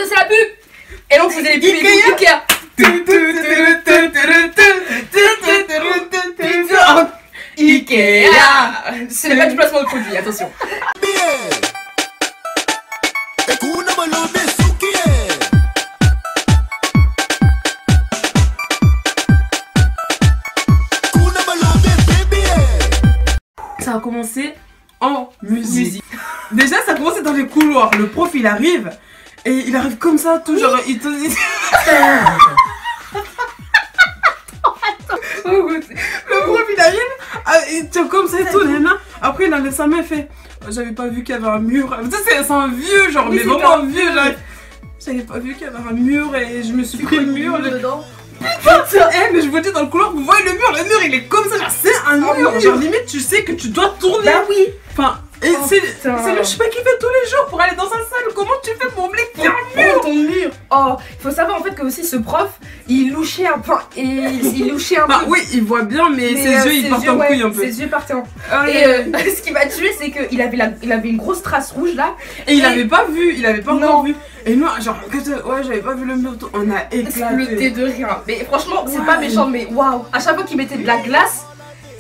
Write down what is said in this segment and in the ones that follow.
c'est la pub. Et là on faisait les pubs Ikea. Ikea. Ce n'est pas du placement de produit, attention. Ça a commencé en musique. Déjà ça a commencé dans les couloirs. Le prof il arrive et il arrive comme ça tout genre il te dit le prof il arrive, il tient comme ça et tout, après il enlève sa main et fait j'avais pas vu qu'il y avait un mur. Tu sais c'est un vieux genre, mais vraiment un vieux genre. J'avais pas vu qu'il y avait un mur et je me suis pris le mur dedans. Putain, mais je vous dis dans le couloir, vous voyez le mur il est comme ça, genre c'est un mur, genre limite tu sais que tu dois tourner. Bah oui. Enfin, et c'est le chemin qu'il fait tous les jours pour aller dans sa salle. Comment tu fais pour oublier qu'il y a un mur? Ton mur. Oh, il faut savoir en fait que aussi ce prof, il louchait un peu. Bah oui, il voit bien, mais ses yeux ils partent en couille un peu. Ses yeux partaient en couille. Ce qui m'a tué, c'est qu'il avait une grosse trace rouge là. Et il avait pas vu, il avait pas encore vu. Et nous, genre, ouais, j'avais pas vu le mur, on a éclaté. Le thé de rien. Mais franchement, c'est pas méchant, mais waouh. À chaque fois qu'il mettait de la glace.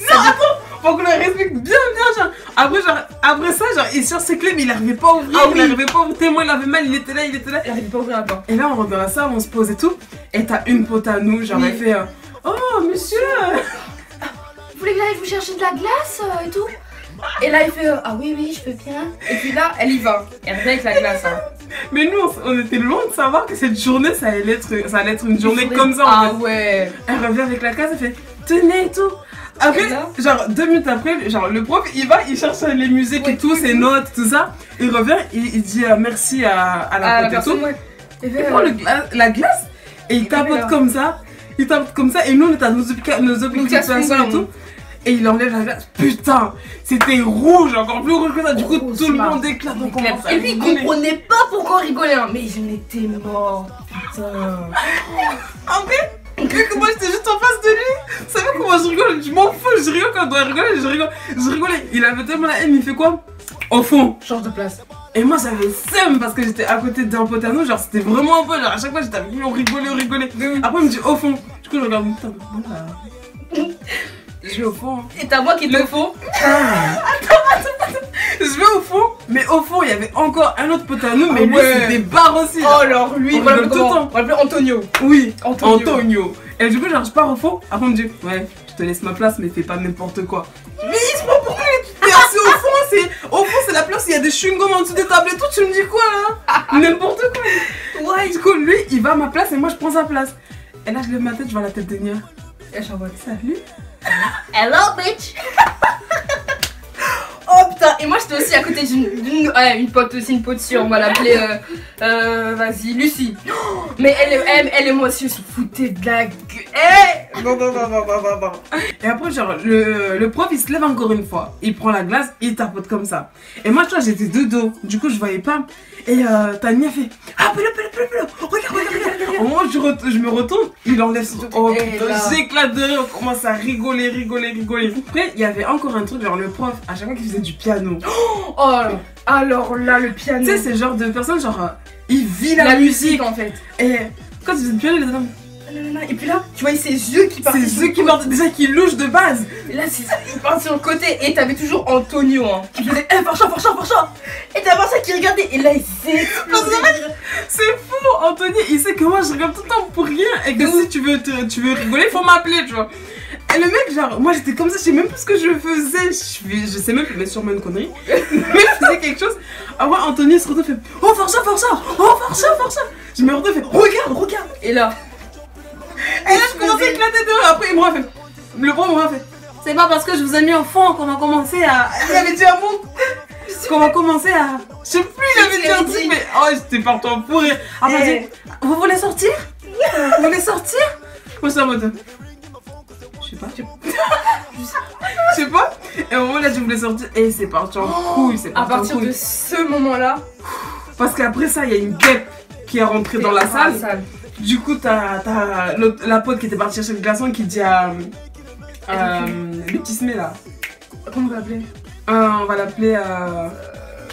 Non, attends, faut qu'on le respecte bien, genre. Après ça, genre, il cherche ses clés, mais il arrivait pas à ouvrir. Il arrivait pas à ouvrir. Témoin, il avait mal, il était là. Il arrivait pas à ouvrir encore. Et là, on rentre dans la salle, on se pose et tout. Et t'as une pote à nous, genre, elle fait oh, monsieur, vous voulez que j'aille vous chercher de la glace et tout? Et là, il fait ah oui, je peux bien. Et puis là, elle y va. Elle revient avec la glace. Mais nous, on était loin de savoir que cette journée, ça allait être une journée comme ça. Ah ouais. Elle revient avec la glace, elle fait tenez et tout. Après, genre 2 minutes après, genre le prof il va, il cherche les musiques et tout, ses notes, tout ça. Il revient, il dit merci à la pote et tout. Il prend la glace et il tapote comme ça. Il tapote comme ça et nous on est à nos obligations et tout. Et il enlève la glace. Putain, c'était rouge, encore plus rouge que ça. Du coup, tout le monde éclate. Et puis il comprenait pas pourquoi on rigolait. Mais j'en étais mort. Putain. Après, que moi j'étais juste en face de lui. Vous savez comment je rigole? Je m'en fous, je rigole quand on doit rigoler, je rigolais. Il avait tellement la haine, il fait quoi? Au fond, change de place. Et moi j'avais seum parce que j'étais à côté d'un pote à nous, genre c'était vraiment un peu, genre à chaque fois j'étais avec lui, on rigolait. Après il me dit au fond. Du coup je regarde, putain, bon là. Je vais au fond. Et t'as moi qui est au fond. Attends. Je vais au fond, mais au fond il y avait encore un autre pote à nous, mais lui c'est des barres aussi. Oh alors lui, on rigole tout le temps. On l'appelait Antonio. Oui, Antonio. Et du coup genre je pars au fond, après on me dit ouais, je te laisse ma place mais fais pas n'importe quoi. Mais il se prend pour lui, t'es assis au fond, c'est la place où il y a des chewing-gums en dessous des tables et tout, tu me dis quoi là? N'importe quoi. Ouais. Du coup lui il va à ma place et moi je prends sa place. Et là je lève ma tête, je vois la tête de Nia. Et je vois salut. Hello bitch. Oh putain, et moi j'étais aussi à côté d'une pote aussi, une pote sûre, on va l'appeler vas-y, Lucie. Mais elle et moi aussi on se foutait de la gueule. Non. Et après genre le prof il se lève encore une fois, il prend la glace, il tapote comme ça. Et moi je vois j'étais de dos, du coup je voyais pas. Et Tania fait ah Pélo, regarde. Au moment où je me retourne, il enlève son... Oh putain, j'éclate de rire, on commence à rigoler. Après il y avait encore un truc, genre le prof à chaque fois qu'il faisait du piano. Oh alors là le piano. Tu sais c'est le genre de personne genre il vit la musique en fait. Et quand il faisait du piano il était comme... Et puis là, tu voyais ses yeux qui partaient. Ses yeux qui partent déjà, qui louchent de base. Et là, il part sur le côté. Et t'avais toujours Antonio qui faisait Força. Et t'avais ça qui regardait. Et là, il s'est c'est fou, Anthony, il sait que moi je regarde tout le temps pour rien. Et que si tu veux rigoler, faut m'appeler, tu vois. Et le mec, genre, moi j'étais comme ça, je sais même plus ce que je faisais. Je sais même plus, mais sûrement une connerie. Mais je faisais quelque chose. Après, Anthony se retrouve fait oh, Força. Je me retrouve fait regarde. Et là. Et là je commençais à éclater de rire. Après il m'a fait, le prof m'a fait c'est pas parce que je vous ai mis au fond qu'on va commencer à... Il avait dit un mot qu'on va commencer à... Je sais plus, il avait dit un truc mais... Oh j'étais partant pour rire. Après il dit vous voulez sortir? Moi c'est en mode... Je sais pas. Et au moment là je voulais sortir et c'est parti en couille. À partir de ce moment là. Parce qu'après ça il y a une guêpe qui est rentrée dans la salle. Du coup, t'as la pote qui était partie chercher le glaçon qui dit à le petit smé là. Comment on va l'appeler? On va l'appeler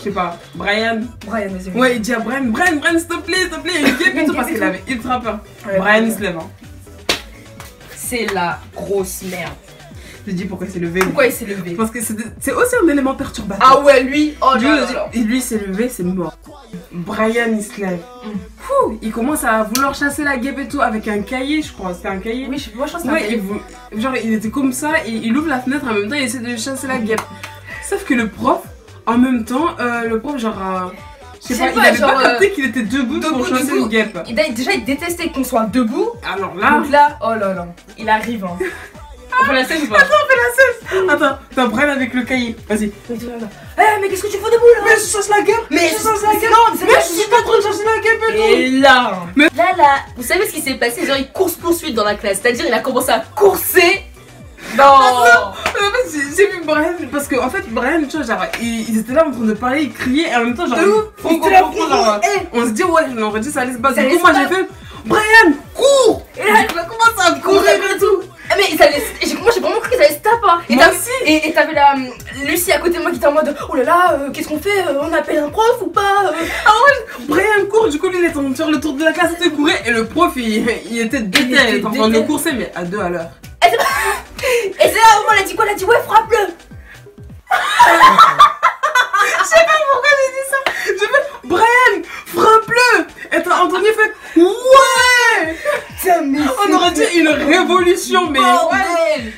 sais pas, Brian. Brian, vas-y. Ouais, il dit à Brian, s'il te plaît, il gueule et tout parce qu'il avait ultra peur. Brian, il se lève. C'est la grosse merde. Je dis pourquoi il s'est levé. Pourquoi il s'est levé? Parce que c'est aussi un élément perturbateur. Ah ouais, lui, oh là. Lui, il s'est levé, c'est mort. Brian, il se lève. Il commence à vouloir chasser la guêpe et tout avec un cahier, je crois. C'était un cahier. Oui, moi je pense que c'est un cahier. Genre, il était comme ça, et il ouvre la fenêtre en même temps, il essaie de chasser la guêpe. Sauf que le prof, en même temps, le prof, genre. Je sais pas, il avait pas capté qu'il était debout pour chasser une guêpe. Déjà, il détestait qu'on soit debout. Alors là. Donc là, oh là là, il arrive. Hein. On fait la scène ou pas? Attends, on fait la scène. Attends, t'as Brian avec le cahier. Vas-y. Mais qu'est-ce que tu fais debout là? Mais je chasse la guêpe. Mais je chasse la guêpe. Non, mais je suis en train de chasser la guêpe et tout. Et là. Là, vous savez ce qui s'est passé? Genre, il course-poursuite dans la classe. C'est-à-dire, il a commencé à courser. Non. J'ai vu Brian, parce qu'en fait, Brian, tu vois, genre, ils étaient là en train de parler, ils criaient, et en même temps, genre, on se dit, ouais, on aurait dit ça allait se passer. Du coup, moi, j'ai fait, Brian, cours. Et là, il va commencer à courir et tout. Mais moi j'ai vraiment cru qu'ils allaient se taper. Hein. Et t'avais la Lucie à côté de moi qui était en mode oh là là, qu'est-ce qu'on fait? On appelle un prof ou pas? Ah ouais, Brian court, du coup lui il est en train de faire le tour de la classe, il courait et le prof il était déter, il était en train de courser mais à 2 à l'heure. Et c'est là où elle a dit quoi? Elle a dit ouais, frappe-le. Je sais pas pourquoi j'ai dit ça. J'ai fait Brian, frappe-le. Et t'as entendu fait ouais. On aurait dit une révolution, mais ouais.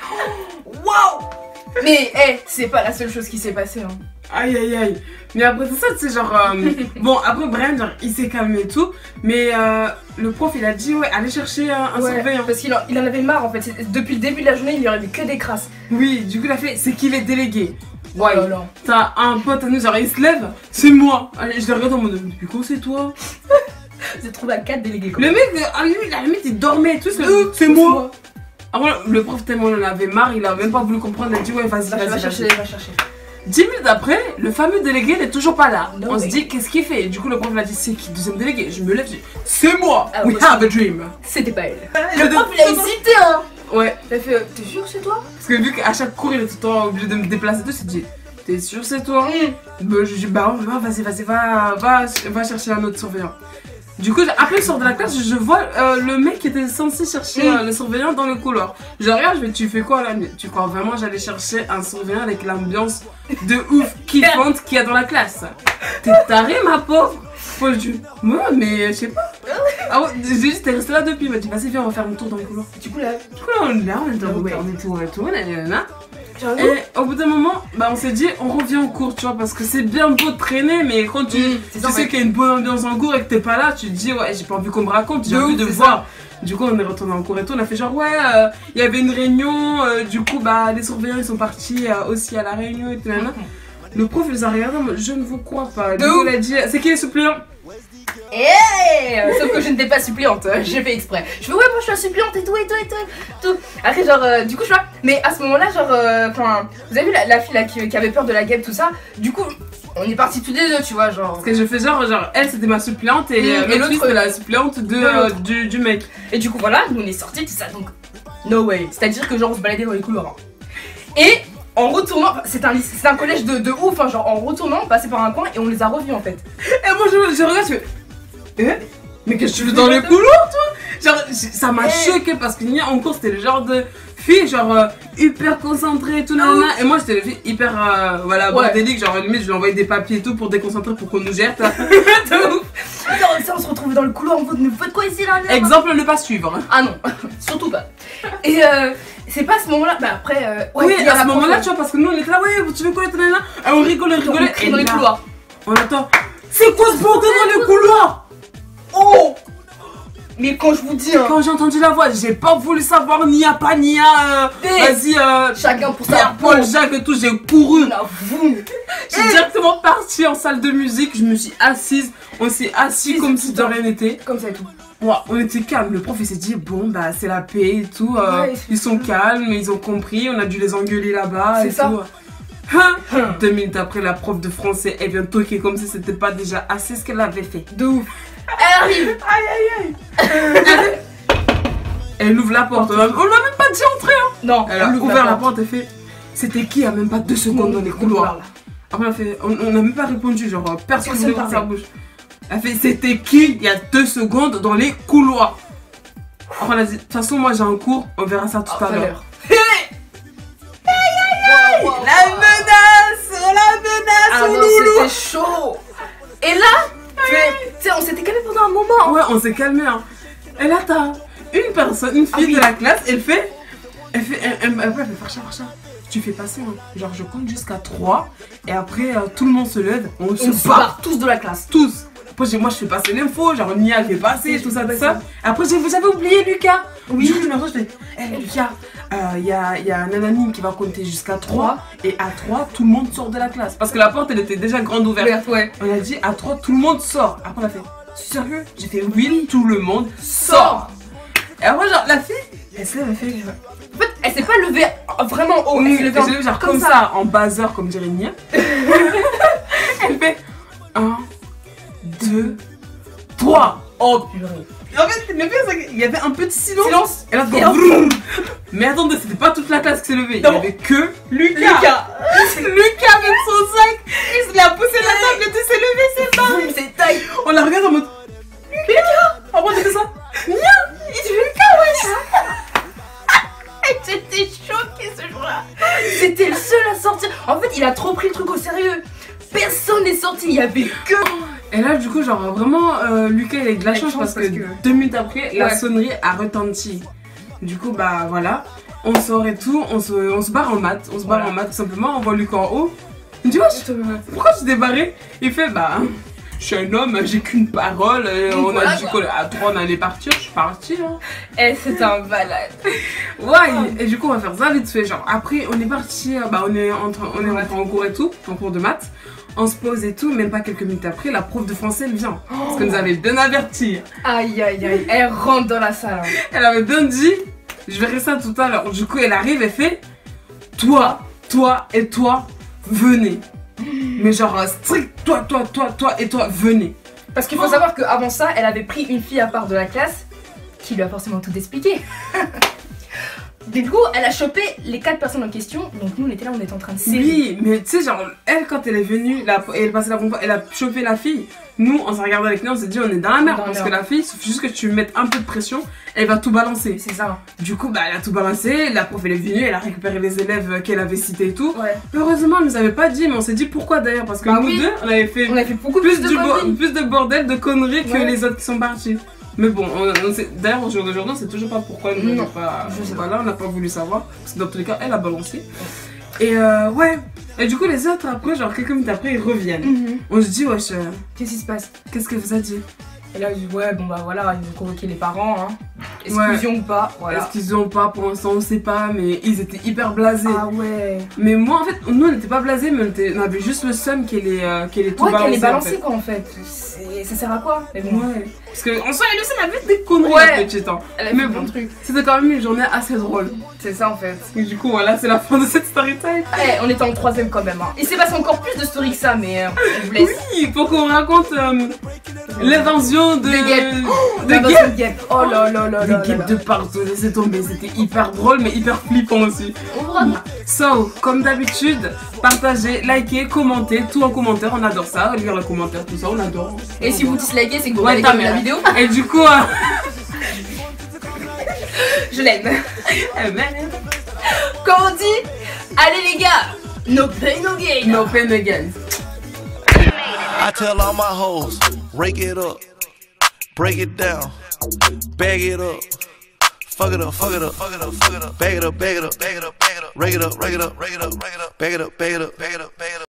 Waouh. Mais c'est pas la seule chose qui s'est passée. Hein. Aïe aïe aïe. Mais après tout ça, tu sais, genre bon, après Brian, genre, il s'est calmé et tout. Mais le prof, il a dit ouais, allez chercher un surveillant. Parce qu'il en avait marre en fait. Depuis le début de la journée, il y aurait eu que des crasses. Oui, du coup, il a fait c'est qui les délégués. Ouais, t'as un pote à nous, genre il se lève, c'est moi. Allez, je le regarde en mode depuis quand c'est toi? Vous êtes trouvé à 4 délégués quoi. Le mec, à la limite, il dormait et tout, c'est moi. Après, le prof, tellement il en avait marre, il a même pas voulu comprendre, il a dit ouais, vas-y, va chercher. 10 minutes après, le fameux délégué n'est toujours pas là. On se dit qu'est-ce qu'il fait? Du coup, le prof l'a dit c'est qui? Deuxième délégué. Je me lève, je dis c'est moi. We have a dream. C'était pas elle. Le prof, il a hésité hein. Ouais. Il a fait t'es sûr que c'est toi? Parce que vu qu'à chaque cours, il est tout le temps obligé de me déplacer, tout, il s'est dit t'es sûr c'est toi? Je dis bah vas-y, va chercher un autre surveillant. Du coup, après, je sors de la classe, je vois le mec qui était censé chercher le surveillant dans le couloir. Je regarde, je vais, tu fais quoi là? Tu crois vraiment j'allais chercher un surveillant avec l'ambiance de ouf kiffante qu'il y a dans la classe? T'es taré, ma pauvre? Moi, je dis, moi, mais je sais pas. Ah ouais, j'ai dit, t'es resté là depuis. Il m'a dit, vas-y, viens, on va faire un tour dans le couloir. Du coup, là, on est là, on est tour, et au bout d'un moment, bah, on s'est dit, on revient au cours, tu vois, parce que c'est bien beau de traîner, mais quand tu sais qu'il y a une bonne ambiance en cours et que t'es pas là, tu te dis, ouais, j'ai pas envie qu'on me raconte, j'ai envie de voir. Du coup, on est retourné en cours et tout, on a fait genre, ouais, il y avait une réunion, du coup, bah, les surveillants, ils sont partis aussi à la réunion et tout, Le prof, il les a regardés en mode, je ne vous crois pas. Du coup, il a dit, c'est qui les suppléants? Sauf que je n'étais pas suppléante, j'ai fait exprès. Je fais ouais, moi je suis la suppléante et tout. Après genre, du coup je vois, mais à ce moment là genre, enfin, vous avez vu la fille là qui avait peur de la guêpe, tout ça. Du coup, on est partis tous les deux, tu vois, genre. Parce que je fais genre elle c'était ma suppléante et l'autre c'était la suppléante du mec. Et du coup voilà, nous on est sortis, tout ça, donc no way. C'est-à-dire que genre on se baladait dans les couloirs. Et en retournant, c'est un collège de ouf, hein, genre en retournant, on passait par un coin et on les a revus en fait. Et moi je regarde, je fais mais qu'est-ce que tu fais dans les couloirs toi? Genre ça m'a choqué parce que Nia en cours c'était le genre de fille genre hyper concentrée et tout et moi j'étais le fille hyper voilà bordélique, genre limite je lui envoyais des papiers et tout pour déconcentrer pour qu'on nous gère. Ça on se retrouvait dans le couloir en mode mais vous faites quoi ici là? Exemple ne pas suivre. Ah non, surtout pas. Et c'est pas à ce moment-là, bah après oui à ce moment-là tu vois parce que nous on était là ouais tu veux quoi et on rigolait et dans les couloirs. On attend. C'est quoi ce bordel dans les couloirs? Oh! Mais quand je vous dis hein, quand j'ai entendu la voix, j'ai pas voulu savoir Nia pas Nia vas-y chacun pour ça. Paul, Jacques et tout, j'ai couru. J'ai directement parti en salle de musique, je me suis assise, on s'est assis comme si de rien n'était. Comme ça et tout. Ouais, on était calme, le prof il s'est dit bon bah c'est la paix et tout, ils sont calmes, ils ont compris, on a dû les engueuler là-bas et tout. 2 minutes après, la prof de français, elle vient toquer comme si c'était pas déjà assez ce qu'elle avait fait. De ouf. Elle arrive. Aïe. Elle ouvre la porte. On l'a même pas dit entrer. Hein. Non. Elle a ouvert la porte et fait. C'était qui il y a même pas 2 secondes dans les couloirs. Après, elle a fait, on n'a même pas répondu, genre personne ne Personne voulait sa parlait. bouche. Elle a fait, c'était qui il y a 2 secondes dans les couloirs. Après, elle a dit, de toute façon, moi j'ai un cours, on verra ça tout à l'heure. La menace, Ah mon non, loulou. c'était chaud. Et là, tu sais, on s'était calmé pendant un moment. Ouais, on s'est calmé. Hein. Et là, t'as une personne, une fille de la classe, elle fait Farcha, tu fais passer. Hein. Genre, je compte jusqu'à 3 et après, tout le monde se lève, on se barre. Tous de la classe. Tous. Après, moi, je fais passer l'info, genre, Nia fait passer, tout ça, tout ça. Après, j'avais oublié Lucas. Oui. Du coup, je me retrouve, je fais, hey, Lucas, il y a Nanani qui va compter jusqu'à 3 et à 3, tout le monde sort de la classe. Parce que la porte, elle était déjà grande ouverte. Ouais. On a dit, à 3, tout le monde sort. Après, on a fait, sérieux? J'ai fait, oui, tout le monde sort. Et après, genre, la fille, elle s'est levée, elle fait. En fait, elle s'est pas levée vraiment haut. Oui, Elle s'est levée genre comme ça, en buzzer, comme dirait Nia. Elle fait 1, 2, 3. Oh purée. En fait, le pire, c'est qu'il y avait un petit silence. Et là, mais attendez, c'était pas toute la classe qui s'est levée. Non. Il y avait que Lucas. Lucas avec son sac. Il se l'a poussé la table, il s'est levé, c'est barré. C'est taille. On la regarde en mode Lucas. Après, on a fait ça. Nia, il dit Lucas, wesh. J'étais choquée ce jour-là. C'était le seul à sortir. En fait, il a trop pris le truc au sérieux. Personne n'est sorti, il y avait que. Et là, du coup, genre vraiment, Lucas il a eu de la chance parce que 2 minutes après, la sonnerie a retenti. Du coup, bah voilà, on sort et tout, on se barre en maths. On se barre en maths tout simplement, on voit Lucas en haut. Il me dit, pourquoi tu t'es barré? Il fait, bah, je suis un homme, j'ai qu'une parole. On a dit qu'à 3 on allait partir, je suis partie. Hein. Eh, c'est un malade. Ouais, et du coup, on va faire ça vite fait. Genre, après, on est parti, bah, on est rentré en cours et tout, en cours de maths. On se pose et tout, même pas quelques minutes après, la prof de français elle vient. Parce qu'elle nous avait bien averti. Aïe aïe aïe, elle rentre dans la salle. Elle avait bien dit, je verrai ça tout à l'heure. Du coup, elle arrive et fait, toi et toi, venez. Mais genre, strict, toi et toi, venez. Parce qu'il faut savoir qu'avant ça, elle avait pris une fille à part de la classe qui lui a forcément tout expliqué. Du coup, elle a chopé les 4 personnes en question, donc nous on était là, on était en train de serrer. Oui, mais tu sais, genre, elle quand elle est venue, elle passait la première fois, elle a chopé la fille. Nous, on s'est regardé avec nous, on s'est dit, on est dans la merde. Parce que la fille, il suffit juste que tu mettes un peu de pression, elle va tout balancer. C'est ça. Du coup, bah, elle a tout balancé, la prof elle est venue, elle a récupéré les élèves qu'elle avait cités et tout. Ouais. Heureusement, elle nous avait pas dit, mais on s'est dit pourquoi d'ailleurs, parce que nous deux, on avait fait beaucoup plus de bordel, de conneries que les autres qui sont partis. Mais bon, d'ailleurs au jour d'aujourd'hui, on sait toujours pas pourquoi nous n'avons pas. Voilà, on n'a pas voulu savoir. Parce que dans tous les cas, elle a balancé. Et ouais. Et du coup, les autres après, genre quelques minutes après, ils reviennent. On se dit, wesh, qu'est-ce qui se passe? Qu'est-ce qu'elle vous a dit? Et là, je dis, ouais, bon bah voilà, ils ont convoqué les parents, hein. Exclusion ou pas, voilà. Exclusion ou pas, pour l'instant, on sait pas, mais ils étaient hyper blasés. Ah ouais. Mais moi, en fait, nous, on n'était pas blasés, mais on avait juste le seum qu'elle est tout balancée. Ouais, qu'elle est balancée, quoi, en fait. Ça sert à quoi? Mais bon. Ouais. Parce qu'en soi, elle aussi, elle avait des conneries, la petite. Hein. Mais bon, truc. C'était quand même une journée assez drôle. C'est ça, en fait. Et du coup, voilà, c'est la fin de cette story time. Eh, on était en 3ème quand même. Hein. Il s'est passé encore plus de stories que ça, mais on vous laisse. Oui, pour qu'on raconte l'invention de guêpes. Oh là là là là. Des guêpes de partout, laissez tomber. C'était hyper drôle, mais hyper flippant aussi. So, comme d'habitude, partagez, likez, commentez, tout en commentaire. On adore ça, lire les commentaires, tout ça, on adore. Et si vous dislikez, c'est que vous regardez quand même la vidéo. Et du coup, je l'aime. Comme on dit, allez les gars, no pain no gain. No pain no gain. I tell all my hoes, rake it up, break it down, bag it up, fuck it up, fuck it up, fuck it up, fuck it up, bag it up, bag it up, bag it up, bag it up, rake it up, rake it up, rake it up, rake it up, bag it up, bag it up, bag it up, bag it up.